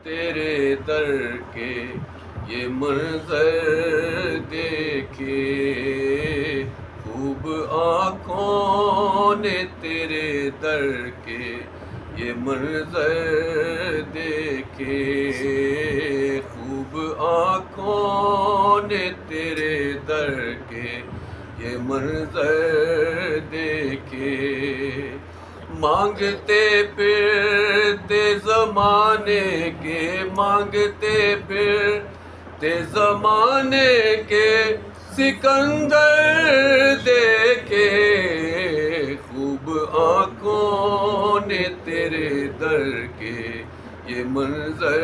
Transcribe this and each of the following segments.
تیرے در کے یہ منظر دیکھے، خوب آنکھوں نے تیرے در کے یہ منظر دیکھے، خوب آنکھوں نے تیرے در کے یہ منظر دیکھے، مانگتے پھرتے زمانے کے، مانگتے پھرتے زمانے کے سکندر دیکھے، خوب آنکھوں نے تیرے در کے یہ منظر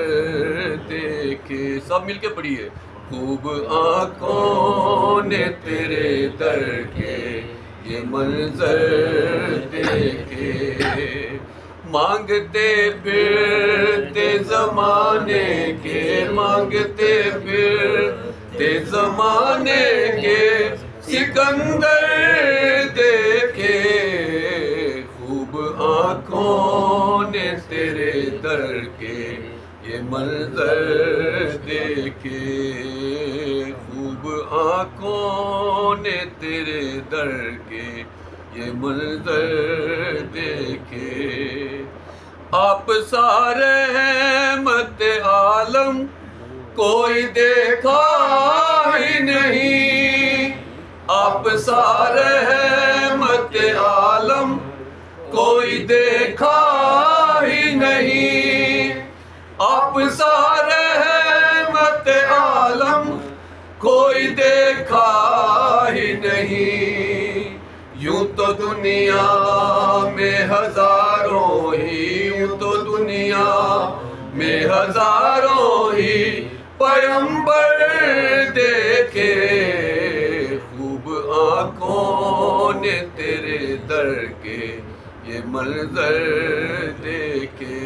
دیکھے۔ سب مل کے پڑھیے، خوب آنکھوں نے تیرے در کے یہ منظر دیکھے، مانگتے پھرتے زمانے کے، مانگتے پھرتے زمانے کے سکندر دیکھے، خوب آنکھوں نے تیرے در کے یہ منظر دیکھے، خوب آنکھوں نے تیرے در کے یہ منظر دیکھے، آپ سا رحمت عالم کوئی دیکھا ہی نہیں، آپ سا رحمت عالم کوئی دیکھا ہی نہیں، آپ سا رحمت عالم کوئی دیکھا ہی نہیں، یوں تو دنیا میں ہزاروں ہی، یوں تو دنیا میں ہزاروں ہی پیغمبر دیکھے، خوب آنکھوں نے تیرے در کے یہ منظر دیکھے،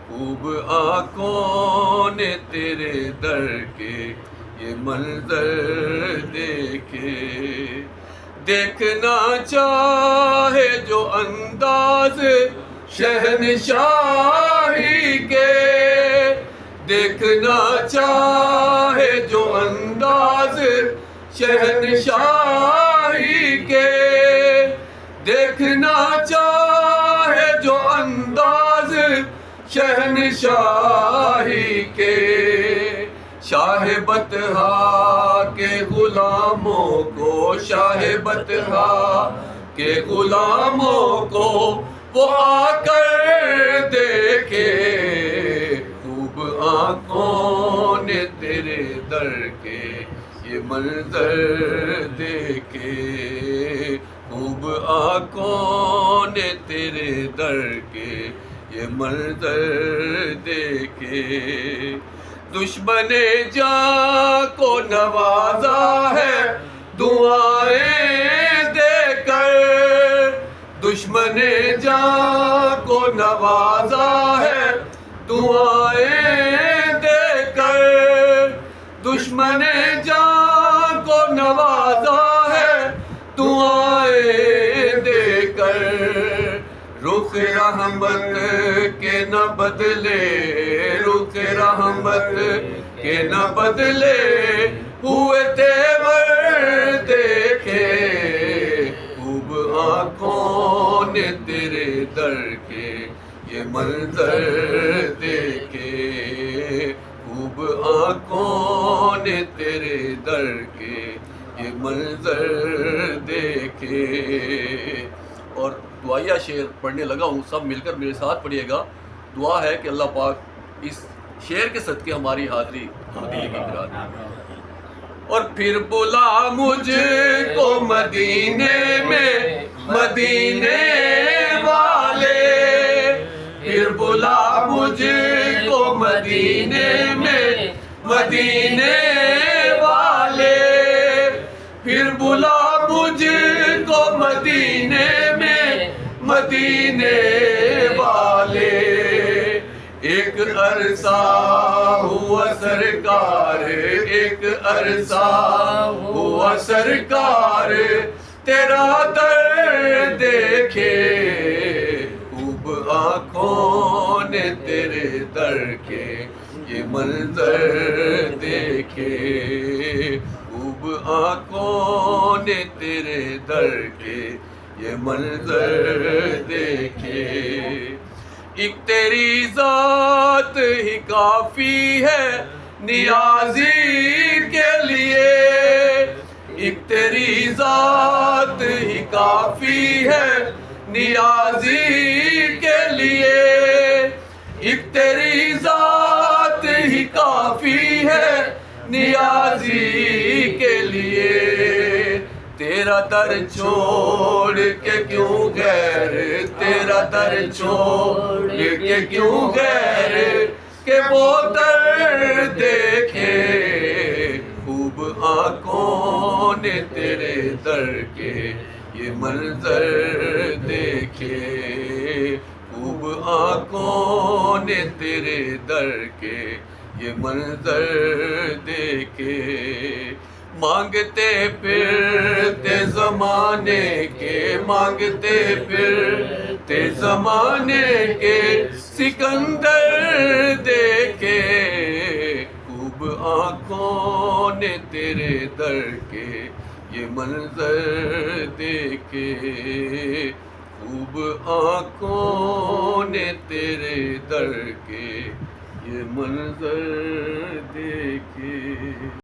خوب آنکھوں نے تیرے در کے یہ منظر دیکھے، دیکھنا چاہے جو انداز شہنشاہی کے، دیکھنا چاہے جو انداز شہنشاہی کے، دیکھنا چاہے جو انداز شہنشاہی کے، شاہ بطحا کے غلاموں کو، شاہ بطحا کے غلاموں کو وہ آ کر دیکھے، خوب آنکھوں نے تیرے در کے یہ منظر دیکھے، خوب آنکھوں نے تیرے در کے یہ منظر دیکھے، دشمن جاں کو نوازا ہے دعائیں دے کر، دشمن جاں کو نوازا ہے دعائیں دے کر، دشمن جاں کو نوازا ہے دعائیں دے کر، رخ رحمت کے نہ بدلے، رخ رحمت کے نہ بدلے ہوئے تیور دیکھے، خوب آنکھوں نے تیرے در کے یہ منظر دیکھے، خوب آنکھوں نے تیرے در کے یہ منظر دیکھے۔ اور دعائیہ شعر پڑھنے لگا ہوں، سب مل کر میرے ساتھ پڑھیے گا۔ دعا ہے کہ اللہ پاک اس شعر کے صدقے ہماری حاضری تبدیلی کی کرا دے۔ اور پھر بلا مجھ کو مدینے میں مدینے والے، پھر بلا مجھ کو مدینے میں مدینے والے، پھر بلا مجھ کو مدینے میں مدینے والے، ایک عرصہ ہوا سرکار، ایک عرصہ ہوا سرکار تیرا در دیکھے، خوب آنکھوں نے تیرے در کے یہ منظر دیکھے، خوب آنکھوں نے تیرے در کے یہ منظر دیکھے۔ ایک تیری ذات ہی کافی ہے نیازی کے لیے، ایک تیری ذات ہی کافی ہے نیازی کے لیے، ایک تیری ذات ہی کافی ہے نیازی کے لیے۔ تیرا در چھوڑ کے کیوں غیر، تیرا در چھوڑ کے کیوں غیر کہ وہ در دیکھے، خوب آنکھوں نے تیرے در کے یہ منظر دیکھے، خوب آنکھوں نے تیرے در کے یہ منظر دیکھے۔ مانگتے پھرتے زمانے کے، مانگتے پھرتے زمانے کے سکندر دیکھے، خوب آنکھوں نے تیرے در کے یہ منظر دیکھے، خوب آنکھوں نے تیرے در کے یہ منظر دیکھے۔